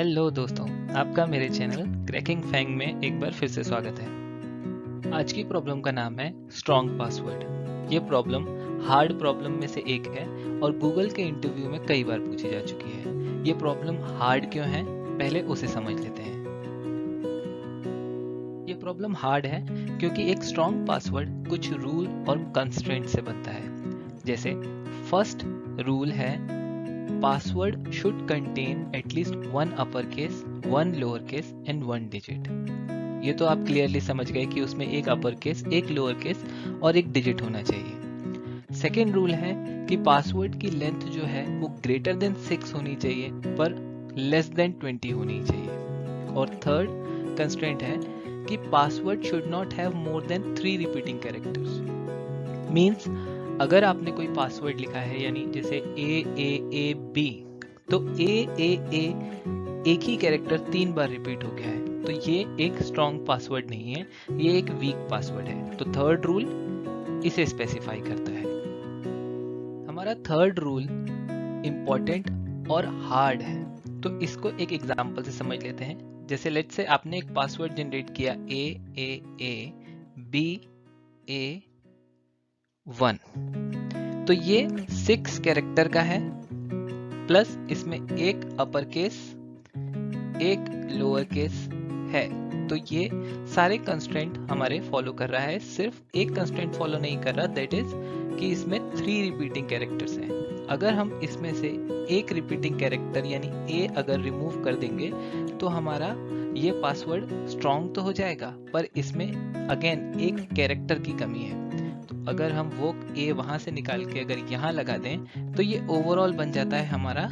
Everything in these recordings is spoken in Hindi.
हेलो दोस्तों, आपका मेरे चैनल क्रैकिंग फैंग में एक बार फिर से स्वागत है। आज की प्रॉब्लम का नाम है स्ट्रॉन्ग पासवर्ड। ये प्रॉब्लम हार्ड प्रॉब्लम में से एक है और गूगल के इंटरव्यू में कई बार पूछी जा चुकी है। ये प्रॉब्लम हार्ड क्यों है, पहले उसे समझ लेते हैं। ये प्रॉब्लम हार्ड है क्योंकि एक स्ट्रॉन्ग पासवर्ड कुछ रूल और कंस्ट्रेंट से बनता है। जैसे फर्स्ट रूल है password should contain at least one uppercase, one lowercase and one digit। ये तो आप क्लियरली समझ गए कि उसमें एक अपर केस, एक लोअर केस और एक डिजिट होना चाहिए। सेकेंड रूल है कि पासवर्ड की लेंथ जो है वो ग्रेटर देन 6 होनी चाहिए पर लेस देन 20 होनी चाहिए। और थर्ड कंस्ट्रेंट है कि password should not have more than 3 repeating characters. Means अगर आपने कोई पासवर्ड लिखा है, यानी जैसे AAAB, तो AAA एक ही कैरेक्टर 3 बार रिपीट हो गया है, तो ये एक स्ट्रॉन्ग पासवर्ड नहीं है, ये एक वीक पासवर्ड है। तो थर्ड रूल इसे स्पेसिफाई करता है। हमारा थर्ड रूल इंपॉर्टेंट और हार्ड है, तो इसको एक एग्जांपल से समझ लेते हैं। जैसे लेट्स से आपने एक पासवर्ड जनरेट किया AAABA1, तो ये 6 कैरेक्टर का है, प्लस इसमें एक अपर केस, एक लोअर केस है। तो ये सारे कंस्ट्रेंट हमारे फॉलो कर रहा है, सिर्फ एक कंस्ट्रेंट फॉलो नहीं कर रहा, दैट इज कि इसमें 3 रिपीटिंग कैरेक्टर्स हैं। अगर हम इसमें से एक रिपीटिंग कैरेक्टर यानी ए अगर रिमूव कर देंगे तो हमारा ये पासवर्ड स्ट्रॉन्ग तो हो जाएगा, पर इसमें अगेन एक कैरेक्टर की कमी है। अगर हम वो ए वहां से निकाल के अगर यहाँ लगा दें तो ये ओवरऑल बन जाता है हमारा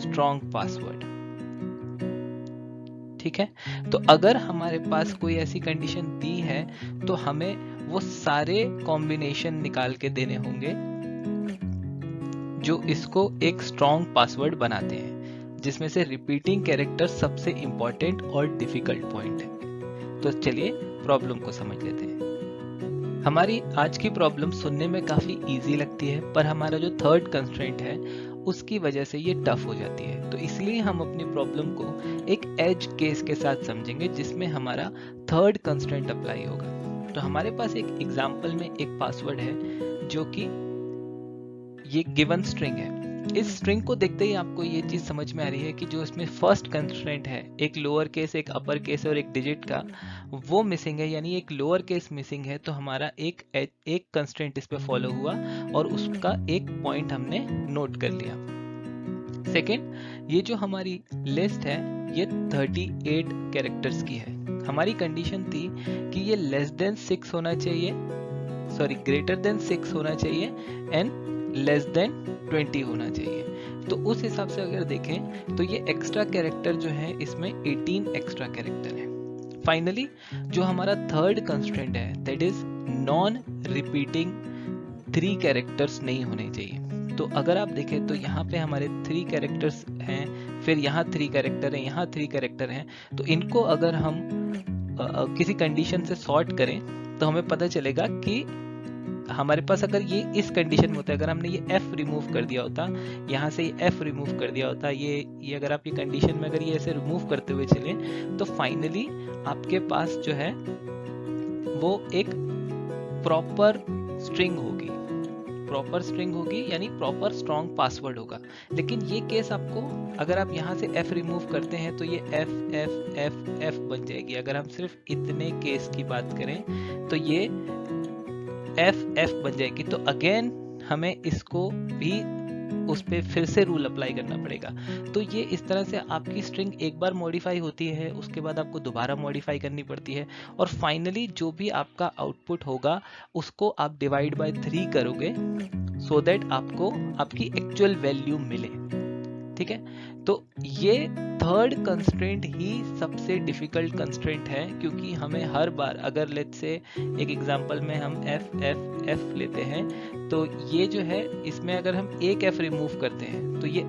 स्ट्रॉन्ग पासवर्ड। ठीक है, तो अगर हमारे पास कोई ऐसी कंडीशन दी है तो हमें वो सारे कॉम्बिनेशन निकाल के देने होंगे जो इसको एक स्ट्रॉन्ग पासवर्ड बनाते हैं, जिसमें से रिपीटिंग कैरेक्टर सबसे इंपॉर्टेंट और डिफिकल्ट पॉइंट है। तो चलिए प्रॉब्लम को समझ लेते हैं। हमारी आज की प्रॉब्लम सुनने में काफी इजी लगती है, पर हमारा जो थर्ड कंस्ट्रेंट है उसकी वजह से ये टफ हो जाती है। तो इसलिए हम अपनी प्रॉब्लम को एक एज केस के साथ समझेंगे जिसमें हमारा थर्ड कंस्ट्रेंट अप्लाई होगा। तो हमारे पास एक एग्जांपल में एक पासवर्ड है जो कि ये गिवन स्ट्रिंग है। इस स्ट्रिंग को देखते ही आपको ये चीज समझ में आ रही है कि जो इसमें फर्स्ट कंस्ट्रेंट है, एक लोअर केस, एक अपर केस और एक डिजिट का, वो मिसिंग है, यानी एक लोअर केस मिसिंग है। तो हमारा एक कंस्ट्रेंट इस पे फॉलो हुआ और उसका एक पॉइंट हमने नोट कर लिया। सेकेंड, ये जो हमारी लिस्ट है ये 38 कैरेक्टर्स की है। हमारी कंडीशन थी कि ये लेस देन 6 होना चाहिए, सॉरी ग्रेटर देन 6 होना चाहिए एंड लेस देन 20 होना चाहिए। तो उस हिसाब से अगर देखें तो ये एक्स्ट्रा कैरेक्टर जो है इसमें 18 एक्स्ट्रा कैरेक्टर है। फाइनली जो हमारा थर्ड कंस्ट्रेंट है that is non repeating 3 characters नहीं होने चाहिए। तो अगर आप देखें तो यहाँ पे हमारे 3 कैरेक्टर्स हैं, फिर यहाँ 3 कैरेक्टर हैं, यहाँ 3 कैरेक्टर हैं। तो इनको अगर हम किसी कंडीशन से सॉर्ट करें तो हमें पता चलेगा कि हमारे पास अगर ये इस कंडीशन में होता है, अगर हमने ये F रिमूव कर दिया होता, यहाँ से ये F रिमूव कर दिया होता, ये अगर आप ये कंडीशन में अगर ये ऐसे रिमूव करते हुए चले तो फाइनली आपके पास जो है वो एक प्रॉपर स्ट्रिंग होगी यानी प्रॉपर स्ट्रॉन्ग पासवर्ड होगा। लेकिन ये केस आपको, अगर आप यहाँ से F रिमूव करते हैं तो ये F F F F बन जाएगी। अगर हम सिर्फ इतने केस की बात करें तो ये F बन जाएगी। तो अगेन हमें इसको भी उस पे फिर से रूल अप्लाई करना पड़ेगा। तो ये इस तरह से आपकी स्ट्रिंग एक बार मॉडिफाई होती है, उसके बाद आपको दोबारा मॉडिफाई करनी पड़ती है और फाइनली जो भी आपका आउटपुट होगा उसको आप डिवाइड बाय 3 करोगे सो दैट आपको आपकी एक्चुअल वैल्यू मिले। ठीक है, तो ये थर्ड कंस्ट्रेंट ही सबसे डिफिकल्ट कंस्ट्रेंट है, क्योंकि हमें हर बार, अगर लेट्स से एक एग्जांपल में हम F लेते हैं तो ये जो है इसमें अगर हम एक F रिमूव करते हैं तो ये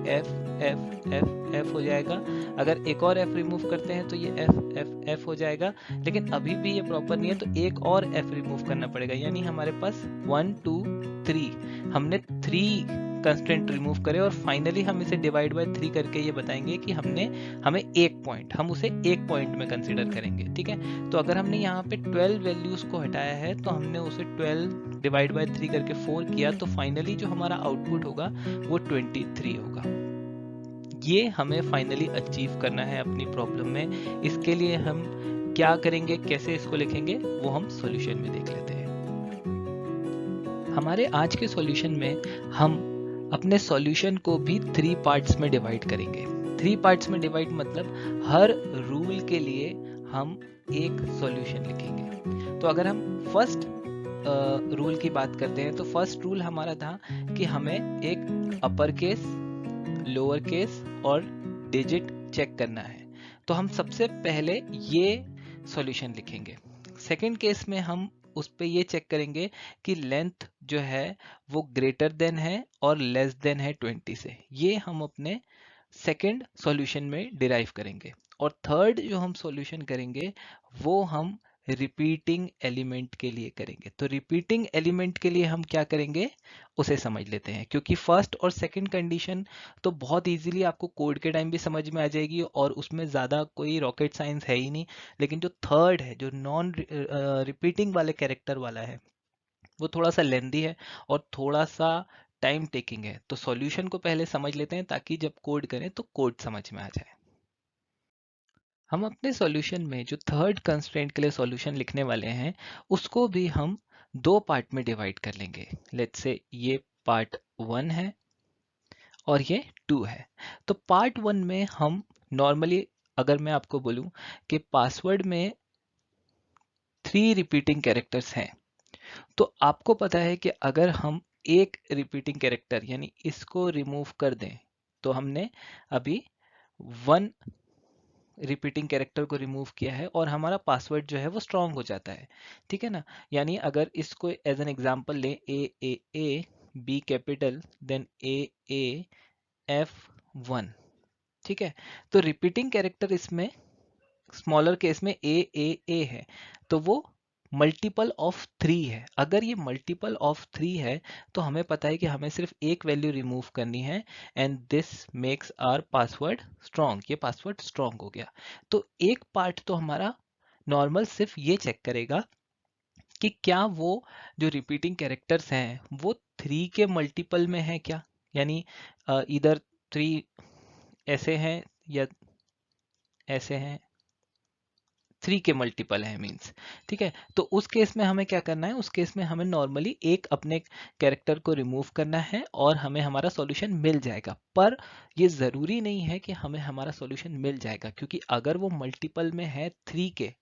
F हो जाएगा। अगर एक और F रिमूव करते हैं तो ये F हो जाएगा। लेकिन अभी भी ये प्रॉपर नहीं है, तो एक और F रिमूव करना पड़ेगा, यानी हमारे पास 1 2 3 हमने 3 कंस्ट्रेंट रिमूव करें और फाइनली हम इसे डिवाइड बाय 3 करके ये बताएंगे कि हमें एक पॉइंट, हम उसे एक पॉइंट में कंसीडर करेंगे। ठीक है, तो अगर हमने यहाँ पे 12 वैल्यूज को हटाया है तो हमने उसे 12 डिवाइड बाय 3 करके 4 किया, तो फाइनली जो हमारा आउटपुट होगा वो 23 होगा। ये हमें फाइनली अचीव करना है अपनी प्रॉब्लम में। इसके लिए हम क्या करेंगे, कैसे इसको लिखेंगे, वो हम सॉल्यूशन में देख लेते हैं। हमारे आज के सॉल्यूशन में हम अपने सॉल्यूशन को भी 3 पार्ट्स में डिवाइड करेंगे। 3 पार्ट्स में डिवाइड मतलब हर रूल के लिए हम एक सॉल्यूशन लिखेंगे। तो अगर हम फर्स्ट रूल की बात करते हैं तो फर्स्ट रूल हमारा था कि हमें एक अपर केस, लोअर केस और डिजिट चेक करना है। तो हम सबसे पहले ये सॉल्यूशन लिखेंगे। सेकंड केस में हम उस पे ये चेक करेंगे कि लेंथ जो है वो ग्रेटर देन है और लेस देन है 20 से। ये हम अपने सेकंड सॉल्यूशन में डिराइव करेंगे। और थर्ड जो हम सॉल्यूशन करेंगे वो हम रिपीटिंग एलिमेंट के लिए करेंगे। तो रिपीटिंग एलिमेंट के लिए हम क्या करेंगे उसे समझ लेते हैं, क्योंकि फर्स्ट और सेकंड कंडीशन तो बहुत इजीली आपको कोड के टाइम भी समझ में आ जाएगी और उसमें ज़्यादा कोई रॉकेट साइंस है ही नहीं। लेकिन जो थर्ड है, जो नॉन रिपीटिंग वाले कैरेक्टर वाला है, वो थोड़ा सा लेंदी है और थोड़ा सा टाइम टेकिंग है। तो सॉल्यूशन को पहले समझ लेते हैं ताकि जब कोड करें तो कोड समझ में आ जाए। हम अपने सॉल्यूशन में जो थर्ड कंस्ट्रेंट के लिए सॉल्यूशन लिखने वाले हैं उसको भी हम 2 पार्ट में डिवाइड कर लेंगे। लेट्स से ये पार्ट 1 है और ये 2 है। तो पार्ट 1 में हम नॉर्मली, अगर मैं आपको बोलूं कि पासवर्ड में 3 रिपीटिंग कैरेक्टर्स हैं, तो आपको पता है कि अगर हम एक रिपीटिंग कैरेक्टर यानी इसको रिमूव कर दें तो हमने अभी 1 रिपीटिंग कैरेक्टर को रिमूव किया है और हमारा पासवर्ड जो है वो स्ट्रांग हो जाता है। ठीक है ना, यानी अगर इसको एज एन एग्जांपल लें, A B capital then A F1। ठीक है, तो रिपीटिंग कैरेक्टर इसमें स्मॉलर केस में ए है, तो वो मल्टीपल ऑफ 3 है। अगर ये मल्टीपल ऑफ 3 है तो हमें पता है कि हमें सिर्फ एक वैल्यू रिमूव करनी है and this makes our password strong. ये पासवर्ड स्ट्रॉन्ग हो गया। तो एक पार्ट तो हमारा नॉर्मल सिर्फ ये चेक करेगा कि क्या वो जो रिपीटिंग कैरेक्टर्स हैं वो 3 के मल्टीपल में है क्या, यानी इधर 3 ऐसे हैं या ऐसे हैं, 3 के मल्टीपल है मीन्स। ठीक है, तो उस केस में हमें क्या करना है, उस केस में हमें नॉर्मली एक अपने कैरेक्टर को रिमूव करना है और हमें हमारा सॉल्यूशन मिल जाएगा। पर ये ज़रूरी नहीं है कि हमें हमारा सॉल्यूशन मिल जाएगा, क्योंकि अगर वो मल्टीपल में है 3 के,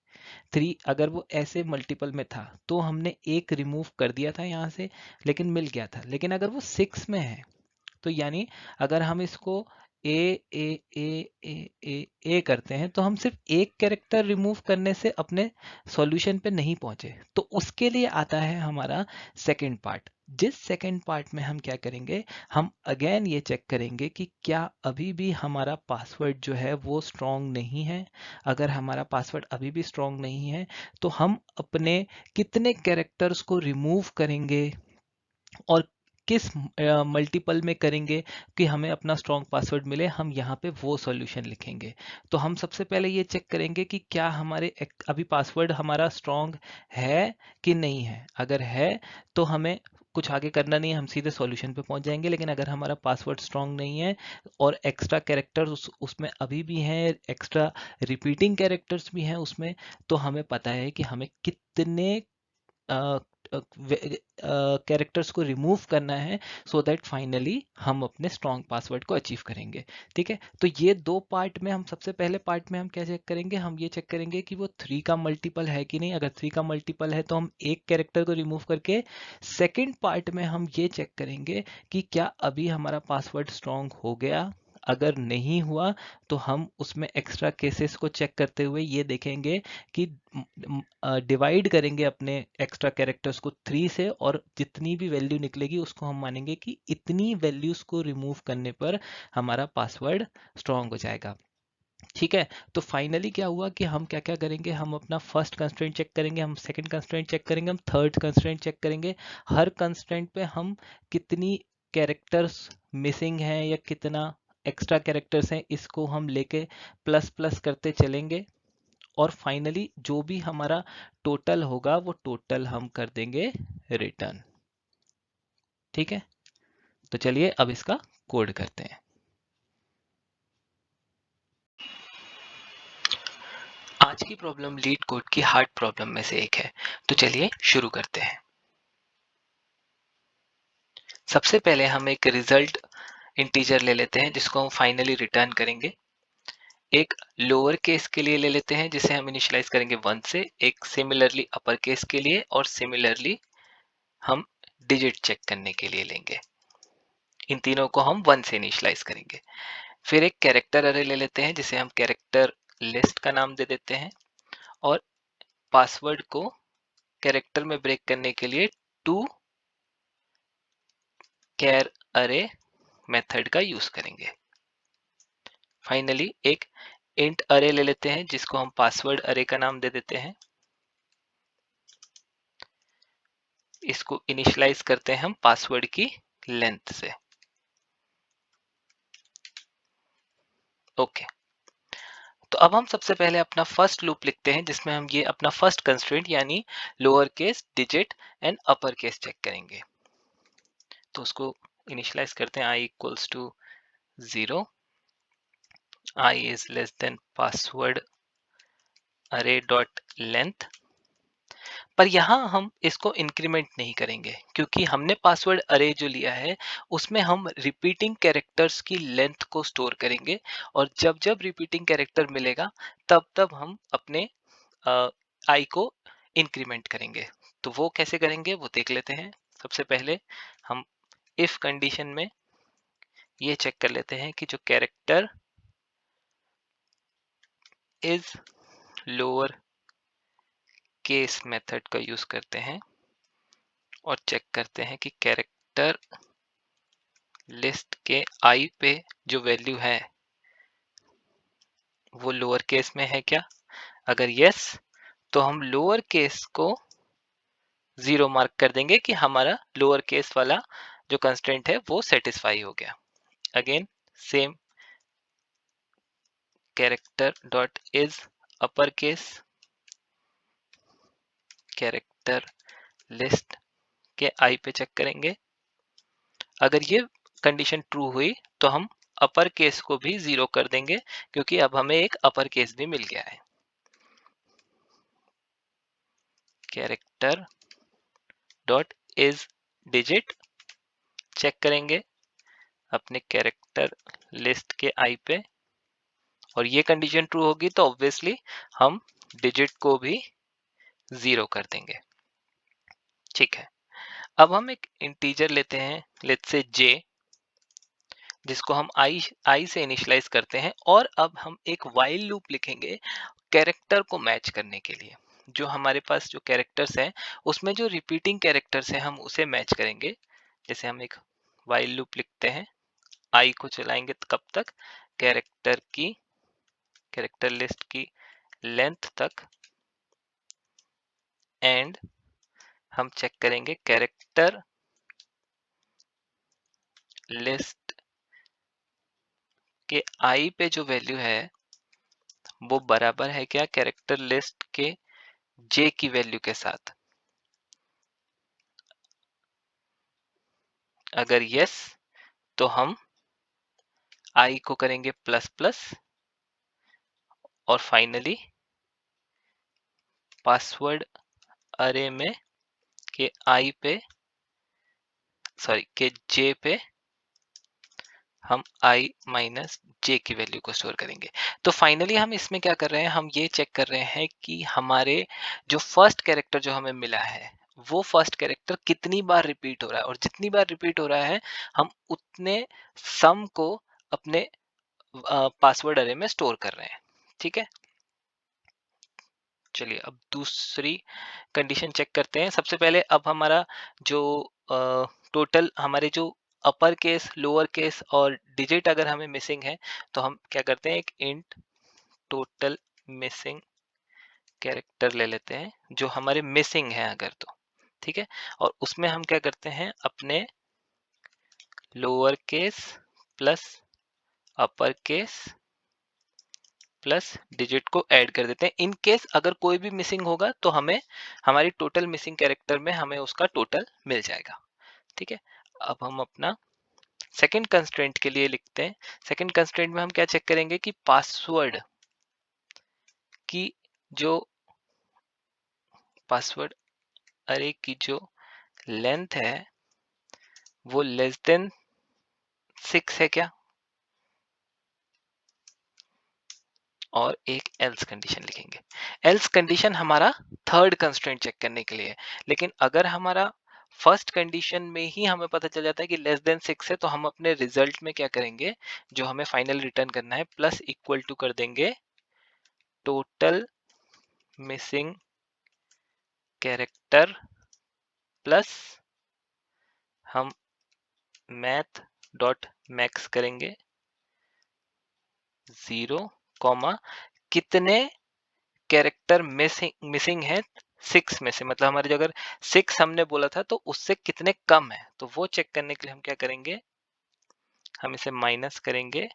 3 अगर वो ऐसे मल्टीपल में था तो हमने एक रिमूव कर दिया था यहाँ से लेकिन मिल गया था। लेकिन अगर वो 6 में है तो यानी अगर हम इसको ए ए ए ए ए ए करते हैं तो हम सिर्फ एक कैरेक्टर रिमूव करने से अपने सॉल्यूशन पे नहीं पहुंचे। तो उसके लिए आता है हमारा सेकंड पार्ट। जिस सेकंड पार्ट में हम क्या करेंगे, हम अगेन ये चेक करेंगे कि क्या अभी भी हमारा पासवर्ड जो है वो स्ट्रॉन्ग नहीं है। अगर हमारा पासवर्ड अभी भी स्ट्रॉन्ग नहीं है तो हम अपने कितने कैरेक्टर्स को रिमूव करेंगे और किस मल्टीपल में करेंगे कि हमें अपना स्ट्रॉन्ग पासवर्ड मिले, हम यहाँ पे वो सॉल्यूशन लिखेंगे। तो हम सबसे पहले ये चेक करेंगे कि क्या हमारे अभी पासवर्ड हमारा स्ट्रॉन्ग है कि नहीं है। अगर है तो हमें कुछ आगे करना नहीं है, हम सीधे सॉल्यूशन पे पहुंच जाएंगे। लेकिन अगर हमारा पासवर्ड स्ट्रॉन्ग नहीं है और एक्स्ट्रा कैरेक्टर्स उसमें अभी भी हैं, एक्स्ट्रा रिपीटिंग कैरेक्टर्स भी हैं उसमें, तो हमें पता है कि हमें कितने कैरेक्टर्स को रिमूव करना है सो दैट फाइनली हम अपने स्ट्रॉन्ग पासवर्ड को अचीव करेंगे। ठीक है, तो ये 2 पार्ट में हम सबसे पहले पार्ट में हम क्या चेक करेंगे, हम ये चेक करेंगे कि वो 3 का मल्टीपल है कि नहीं। अगर 3 का मल्टीपल है तो हम एक कैरेक्टर को रिमूव करके सेकेंड पार्ट में हम ये चेक करेंगे कि क्या अभी हमारा पासवर्ड स्ट्रॉन्ग हो गया। अगर नहीं हुआ तो हम उसमें एक्स्ट्रा केसेस को चेक करते हुए ये देखेंगे कि डिवाइड करेंगे अपने एक्स्ट्रा कैरेक्टर्स को 3 से और जितनी भी वैल्यू निकलेगी उसको हम मानेंगे कि इतनी वैल्यूज को रिमूव करने पर हमारा पासवर्ड स्ट्रॉन्ग हो जाएगा। ठीक है, तो फाइनली क्या हुआ कि हम क्या क्या करेंगे, हम अपना फर्स्ट कंस्ट्रेंट चेक करेंगे, हम सेकंड कंस्ट्रेंट चेक करेंगे, हम थर्ड कंस्ट्रेंट चेक करेंगे। हर कंस्ट्रेंट पे हम कितनी कैरेक्टर्स मिसिंग हैं या कितना एक्स्ट्रा कैरेक्टर्स हैं, इसको हम लेके प्लस प्लस करते चलेंगे और फाइनली जो भी हमारा टोटल होगा वो टोटल हम कर देंगे रिटर्न। ठीक है, तो चलिए अब इसका कोड करते हैं। आज की प्रॉब्लम लीड कोड की हार्ड प्रॉब्लम में से एक है, तो चलिए शुरू करते हैं। सबसे पहले हम एक रिजल्ट इंटीजर ले लेते हैं जिसको हम फाइनली रिटर्न करेंगे। एक लोअर केस के लिए ले लेते हैं जिसे हम इनिशियलाइज करेंगे 1 से, एक सिमिलरली अपर केस के लिए और सिमिलरली हम डिजिट चेक करने के लिए लेंगे। इन तीनों को हम 1 से इनिशियलाइज करेंगे। फिर एक कैरेक्टर अरे ले लेते हैं जिसे हम कैरेक्टर लिस्ट का नाम दे देते हैं और पासवर्ड को कैरेक्टर में ब्रेक करने के लिए टू कैर अरे मेथड का यूज करेंगे। फाइनली एक इंट अरे ले लेते हैं जिसको हम पासवर्ड अरे का नाम दे देते हैं। इसको इनिशियलाइज करते हैं हम पासवर्ड की लेंथ से। ओके, तो अब हम सबसे पहले अपना फर्स्ट लूप लिखते हैं जिसमें हम ये अपना फर्स्ट कंस्ट्रेंट यानी lower case, digit and upper case check करेंगे। तो उसको इनिशियलाइज करते हैं i equals to 0, i is less than password array dot length. पर यहाँ हम इसको इंक्रीमेंट नहीं करेंगे क्योंकि हमने पासवर्ड अरे जो लिया है उसमें हम रिपीटिंग कैरेक्टर्स की लेंथ को स्टोर करेंगे और जब जब रिपीटिंग कैरेक्टर मिलेगा तब तब हम अपने आई को इंक्रीमेंट करेंगे। तो वो कैसे करेंगे वो देख लेते हैं। सबसे पहले हम इफ कंडीशन में ये चेक कर लेते हैं कि जो character is lower case method का यूज करते हैं और चेक करते हैं कि कैरेक्टर लिस्ट के आई पे जो वैल्यू है वो लोअर केस में है क्या। अगर यस तो हम लोअर केस को 0 मार्क कर देंगे कि हमारा लोअर केस वाला जो कंस्ट्रेंट है वो सेटिस्फाई हो गया। Again same character dot is upper case character list के आई पे चेक करेंगे। अगर ये कंडीशन ट्रू हुई तो हम अपर केस को भी 0 कर देंगे क्योंकि अब हमें एक अपर केस भी मिल गया है। Character dot is digit check करेंगे अपने कैरेक्टर लिस्ट के आई पे और ये कंडीशन ट्रू होगी तो ऑब्वियसली हम डिजिट को भी 0 कर देंगे। ठीक है, अब हम एक इंटीजर लेते हैं लेट्स से j जिसको हम आई से इनिशियलाइज करते हैं और अब हम एक while लूप लिखेंगे कैरेक्टर को मैच करने के लिए। जो हमारे पास जो कैरेक्टर्स हैं उसमें जो रिपीटिंग कैरेक्टर्स हैं हम उसे मैच करेंगे। जैसे हम एक while लूप लिखते हैं, आई को चलाएंगे कब तक, कैरेक्टर लिस्ट की लेंथ तक एंड हम चेक करेंगे कैरेक्टर लिस्ट के आई पे जो वैल्यू है वो बराबर है क्या कैरेक्टर लिस्ट के जे की वैल्यू के साथ। अगर यस तो हम आई को करेंगे प्लस प्लस और फाइनली पासवर्ड अरे में के आई पे के जे पे हम i माइनस जे की वैल्यू को स्टोर करेंगे। तो फाइनली हम इसमें क्या कर रहे हैं, हम ये चेक कर रहे हैं कि हमारे जो फर्स्ट कैरेक्टर जो हमें मिला है वो फर्स्ट कैरेक्टर कितनी बार रिपीट हो रहा है और जितनी बार रिपीट हो रहा है हम उतने सम को अपने पासवर्ड अरे में स्टोर कर रहे हैं। ठीक है, चलिए अब दूसरी कंडीशन चेक करते हैं। सबसे पहले अब हमारा जो टोटल हमारे जो अपर केस, लोअर केस और डिजिट अगर हमें मिसिंग है तो हम क्या करते हैं, एक इंट टोटल मिसिंग कैरेक्टर ले लेते हैं जो हमारे मिसिंग है अगर तो। ठीक है, और उसमें हम क्या करते हैं, अपने lower case plus upper case plus digit को ऐड कर देते हैं। इन केस अगर कोई भी मिसिंग होगा तो हमें हमारी टोटल मिसिंग कैरेक्टर में हमें उसका टोटल मिल जाएगा। ठीक है, अब हम अपना सेकंड कंस्ट्रेंट के लिए लिखते हैं। सेकंड कंस्ट्रेंट में हम क्या चेक करेंगे कि पासवर्ड की जो पासवर्ड अरे की जो लेंथ है वो लेस देन 6 है क्या, और एक एल्स कंडीशन लिखेंगे। एल्स कंडीशन हमारा थर्ड कंस्ट्रेंट चेक करने के लिए है, लेकिन अगर हमारा फर्स्ट कंडीशन में ही हमें पता चल जाता है कि लेस देन 6 है तो हम अपने रिजल्ट में क्या करेंगे, जो हमें फाइनल रिटर्न करना है प्लस इक्वल टू कर देंगे टोटल मिसिंग कैरेक्टर प्लस हम मैथ डॉट मैक्स करेंगे 0 कॉमा कितने कैरेक्टर मिसिंग है 6 में से, मतलब हमारे जो अगर 6 हमने बोला था तो उससे कितने कम है, तो वो चेक करने के लिए हम क्या करेंगे, हम इसे माइनस करेंगे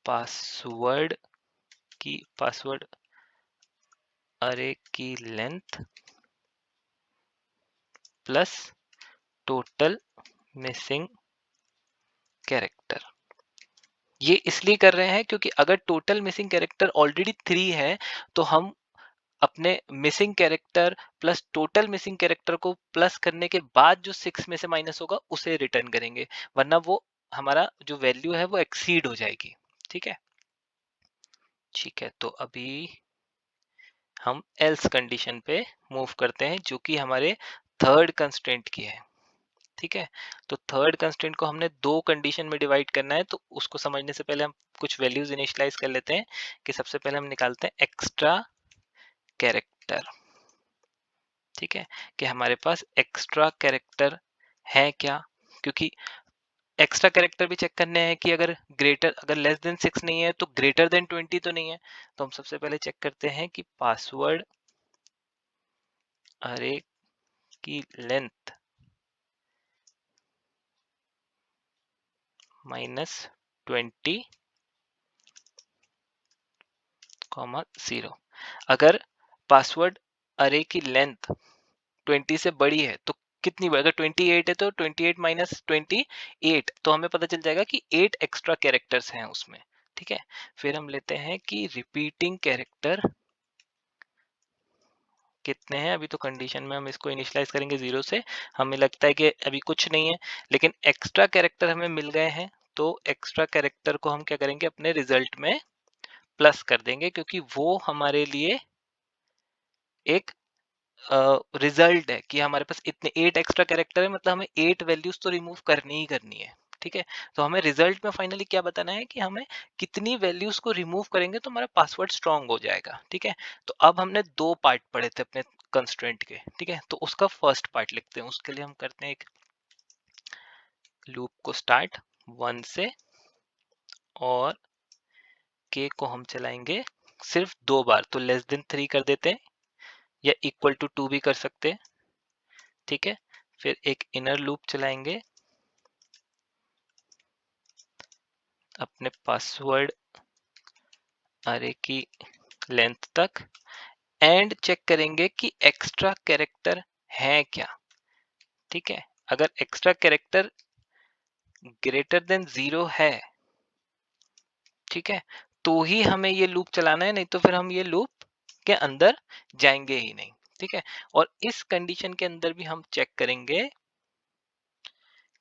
पासवर्ड अरे की length plus total missing character. ये इसलिए कर रहे हैं क्योंकि अगर टोटल मिसिंग कैरेक्टर ऑलरेडी 3 है तो हम अपने missing character plus total missing character को प्लस करने के बाद जो 6 में से माइनस होगा उसे रिटर्न करेंगे, वरना वो हमारा जो वैल्यू है वो एक्सीड हो जाएगी। ठीक है, ठीक है, तो अभी हम एल्स कंडीशन पे मूव करते हैं जो कि हमारे थर्ड कंस्ट्रेंट की है। ठीक है, तो थर्ड कंस्ट्रेंट को हमने दो कंडीशन में डिवाइड करना है, तो उसको समझने से पहले हम कुछ वैल्यूज इनिशियलाइज कर लेते हैं कि सबसे पहले हम निकालते हैं एक्स्ट्रा कैरेक्टर। ठीक है, कि हमारे पास एक्स्ट्रा कैरेक्टर है क्या, क्योंकि एक्स्ट्रा कैरेक्टर भी चेक करने हैं कि अगर लेस देन 6 नहीं है तो ग्रेटर देन 20 तो नहीं है। तो हम सबसे पहले चेक करते हैं कि पासवर्ड अरे की लेंथ -20, 0। अगर पासवर्ड अरे की लेंथ 20 से बड़ी है तो कितनी बड़ी, अगर 28 है तो 28 माइनस 28, तो हमें पता चल जाएगा कि 8 एक्स्ट्रा कैरेक्टर्स हैं उसमें। ठीक है, फिर हम लेते हैं कि रिपीटिंग कैरेक्टर कितने हैं। अभी तो कंडीशन में हम इसको इनिशियलाइज करेंगे 0 से, हमें लगता है कि अभी कुछ नहीं है, लेकिन एक्स्ट्रा कैरेक्टर हमें मिल गए हैं, तो एक्स्ट्रा कैरेक्टर को हम क्या करेंगे, अपने रिजल्ट में प्लस कर देंगे, क्योंकि वो हमारे लिए एक रिजल्ट है कि हमारे पास इतने 8 एक्स्ट्रा कैरेक्टर है, मतलब हमें 8 वैल्यूज तो रिमूव करनी ही करनी है। ठीक है, तो हमें रिजल्ट में फाइनली क्या बताना है कि हमें कितनी वैल्यूज को रिमूव करेंगे तो हमारा पासवर्ड स्ट्रांग हो जाएगा। ठीक है, तो अब हमने दो पार्ट पढ़े थे अपने कंस्ट्रेंट के। ठीक है, तो उसका फर्स्ट पार्ट लिखते हैं। उसके लिए हम करते हैं एक लूप को स्टार्ट 1 से, और के को हम चलाएंगे सिर्फ 2 बार, तो लेस देन 3 कर देते हैं, या इक्वल टू 2 भी कर सकते हैं। ठीक है, फिर एक इनर लूप चलाएंगे अपने पासवर्ड अरे की लेंथ तक, एंड चेक करेंगे कि एक्स्ट्रा कैरेक्टर है क्या। ठीक है, अगर एक्स्ट्रा कैरेक्टर ग्रेटर देन 0 है, ठीक है, तो ही हमें ये लूप चलाना है, नहीं तो फिर हम ये लूप के अंदर जाएंगे ही नहीं। ठीक है, और इस कंडीशन के अंदर भी हम चेक करेंगे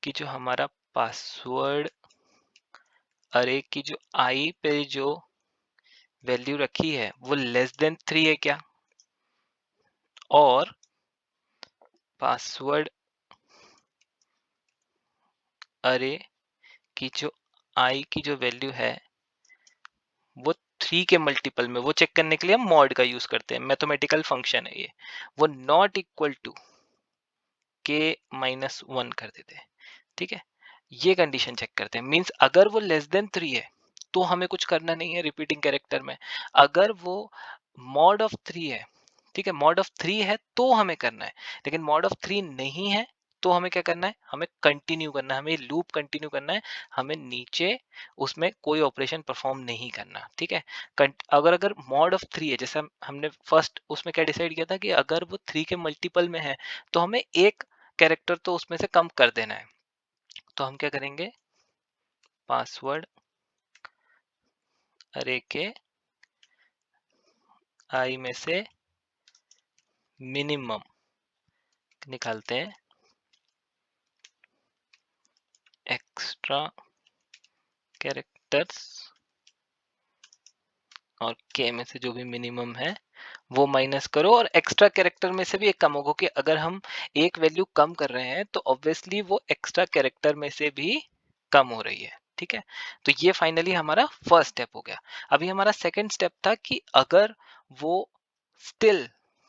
कि जो हमारा पासवर्ड अरे की जो आई पे जो वैल्यू रखी है वो लेस देन 3 है क्या, और पासवर्ड अरे की जो आई की जो वैल्यू है वो 3 के मल्टीपल में, वो चेक करने के लिए हम मॉड का यूज करते हैं, मैथमेटिकल फंक्शन है ये, वो नॉट इक्वल टू के -1 कर देते हैं। ठीक है, ये कंडीशन चेक करते हैं, मींस अगर वो लेस देन 3 है तो हमें कुछ करना नहीं है रिपीटिंग कैरेक्टर में, अगर वो मॉड ऑफ 3 है, ठीक है, मॉड ऑफ 3 है तो हमें करना है, लेकिन मॉड ऑफ 3 नहीं है तो हमें क्या करना है, हमें कंटिन्यू करना है, हमें लूप कंटिन्यू करना है, हमें नीचे उसमें कोई ऑपरेशन परफॉर्म नहीं करना, ठीक है। अगर अगर मॉड ऑफ 3 है, जैसे हमने फर्स्ट उसमें क्या डिसाइड किया था कि अगर वो 3 के मल्टीपल में है तो हमें एक कैरेक्टर तो उसमें से कम कर देना है। तो हम क्या करेंगे, पासवर्ड अरे के आई में से मिनिमम निकालते हैं, एक्स्ट्रा कैरेक्टर्स और के में से जो भी मिनिमम है वो माइनस करो, और एक्स्ट्रा कैरेक्टर में से भी एक कम होगा, कि अगर हम एक वैल्यू कम कर रहे हैं तो ऑब्वियसली वो एक्स्ट्रा कैरेक्टर में से भी कम हो रही है, ठीक है। तो ये फाइनली हमारा फर्स्ट स्टेप हो गया। अभी हमारा सेकंड स्टेप था कि अगर वो स्टिल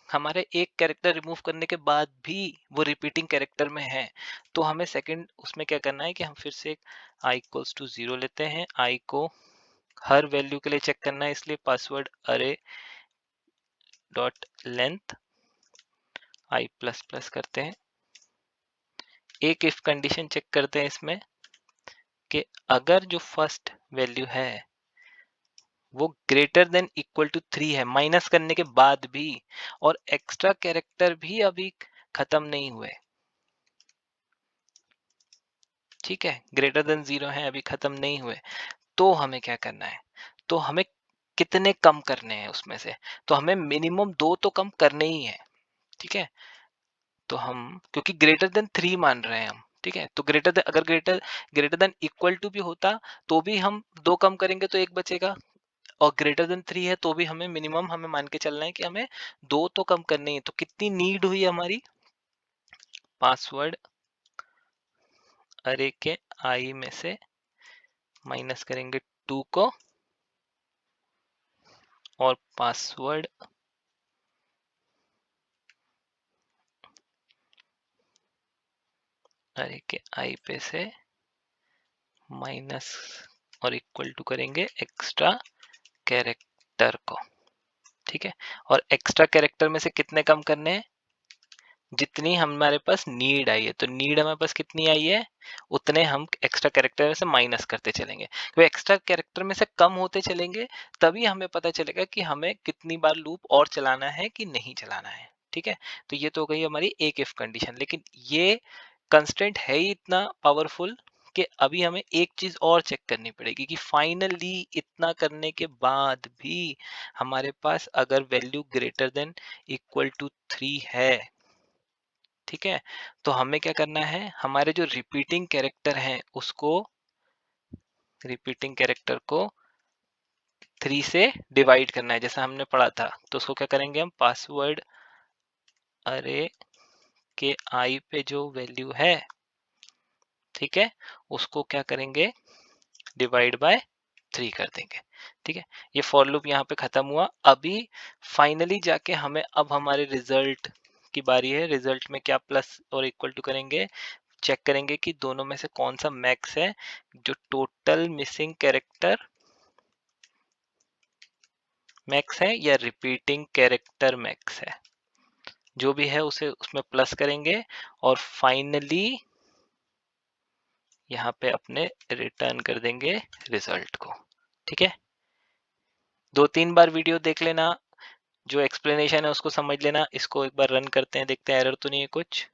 हमारे एक कैरेक्टर रिमूव करने के बाद भी वो रिपीटिंग कैरेक्टर में है, तो हमें सेकंड उसमें क्या करना है कि हम फिर से i इक्वल्स टू 0 लेते हैं, i को हर वैल्यू के लिए चेक करना है, इसलिए password array dot length i plus plus करते हैं। एक इफ कंडीशन चेक करते हैं इसमें कि अगर जो फर्स्ट वैल्यू है वो ग्रेटर देन इक्वल टू 3 है माइनस करने के बाद भी, और एक्स्ट्रा कैरेक्टर भी अभी खत्म नहीं हुए, ठीक है, ग्रेटर देन 0 है अभी खत्म नहीं हुए, तो हमें क्या करना है, तो हमें कितने कम करने हैं उसमें से, तो हमें मिनिमम 2 तो कम करने ही है, ठीक है। तो हम क्योंकि ग्रेटर देन 3 मान रहे हैं हम, ठीक है, तो ग्रेटर देन अगर greater greater than equal to भी होता तो भी हम 2 कम करेंगे तो एक बचेगा, और ग्रेटर देन 3 है तो भी हमें मिनिमम हमें मान के चलना है कि हमें 2 तो कम करने ही, तो कितनी नीड हुई हमारी, पासवर्ड अरे के आई में से माइनस करेंगे 2 को, और पासवर्ड अरे के आई पे से माइनस और इक्वल टू करेंगे एक्स्ट्रा कैरेक्टर को, ठीक है। और एक्स्ट्रा कैरेक्टर में से कितने कम करने हैं, जितनी हमारे पास नीड आई है, तो नीड हमारे पास कितनी आई है उतने हम एक्स्ट्रा कैरेक्टर से माइनस करते चलेंगे, तो एक्स्ट्रा कैरेक्टर में से कम होते चलेंगे, तभी हमें पता चलेगा कि हमें कितनी बार लूप और चलाना है कि नहीं चलाना है, ठीक है। तो ये तो हो गई हमारी एक इफ कंडीशन, लेकिन ये कंस्ट्रेंट है ही इतना पावरफुल कि अभी हमें एक चीज और चेक करनी पड़ेगी कि फाइनली इतना करने के बाद भी हमारे पास अगर value greater than equal to 3 है, ठीक है, तो हमें क्या करना है, हमारे जो रिपीटिंग कैरेक्टर हैं उसको, रिपीटिंग कैरेक्टर को 3 से डिवाइड करना है, जैसा हमने पढ़ा था। तो उसको क्या करेंगे हम, पासवर्ड अरे के आई पे जो वैल्यू है, ठीक है, उसको क्या करेंगे, डिवाइड बाय 3 कर देंगे, ठीक है। ये फॉर लूप यहाँ पे खत्म हुआ। अभी फाइनली जाके हमें अब हमारे रिजल्ट की बारी है, रिजल्ट में क्या प्लस और इक्वल टू करेंगे, चेक करेंगे कि दोनों में से कौन सा मैक्स है, जो टोटल मिसिंग कैरेक्टर मैक्स है या रिपीटिंग कैरेक्टर मैक्स है, जो भी है उसे उसमें प्लस करेंगे, और फाइनली यहाँ पे अपने रिटर्न कर देंगे रिजल्ट को, ठीक है। 2-3 बार वीडियो देख लेना, जो एक्सप्लेनेशन है उसको समझ लेना। इसको एक बार रन करते हैं, देखते हैं एरर तो नहीं है कुछ।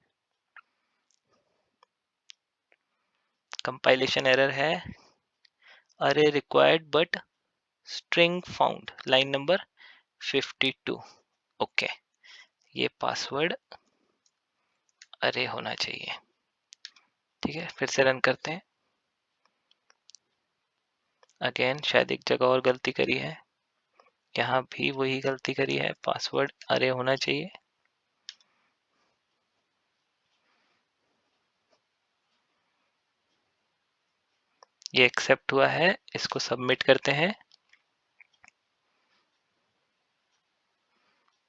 कंपाइलेशन एरर है, अरे required but string found, line number 52। Okay, ये पासवर्ड अरे होना चाहिए, ठीक है। फिर से रन करते हैं, अगेन शायद एक जगह और गलती करी है, यहाँ भी वही गलती करी है, पासवर्ड अरे होना चाहिए। ये एक्सेप्ट हुआ है, इसको सबमिट करते हैं।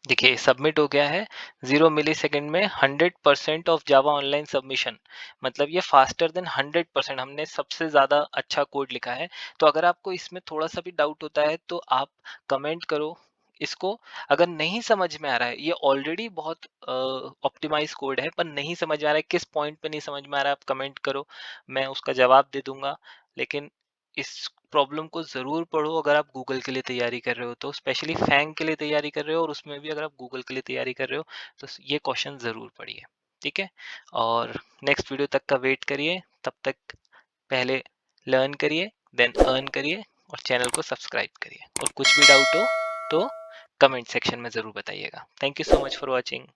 देखिए सबमिट हो गया है, 0 मिली सेकेंड में 100% ऑफ जावा ऑनलाइन सबमिशन, मतलब ये फास्टर देन 100%, हमने सबसे ज्यादा अच्छा कोड लिखा है। तो अगर आपको इसमें थोड़ा सा भी डाउट होता है तो आप कमेंट करो, इसको अगर नहीं समझ में आ रहा है, ये ऑलरेडी बहुत ऑप्टिमाइज कोड है, पर नहीं समझ में आ रहा है, किस पॉइंट पे नहीं समझ में आ रहा है, आप कमेंट करो, मैं उसका जवाब दे दूंगा। लेकिन इस प्रॉब्लम को ज़रूर पढ़ो अगर आप गूगल के लिए तैयारी कर रहे हो, तो स्पेशली फैंग के लिए तैयारी कर रहे हो, और उसमें भी अगर आप गूगल के लिए तैयारी कर रहे हो तो ये क्वेश्चन ज़रूर पढ़िए, ठीक है। और नेक्स्ट वीडियो तक का वेट करिए, तब तक पहले लर्न करिए, देन अर्न करिए, और चैनल को सब्सक्राइब करिए। और कुछ भी डाउट हो तो कमेंट सेक्शन में ज़रूर बताइएगा। Thank you so much for watching.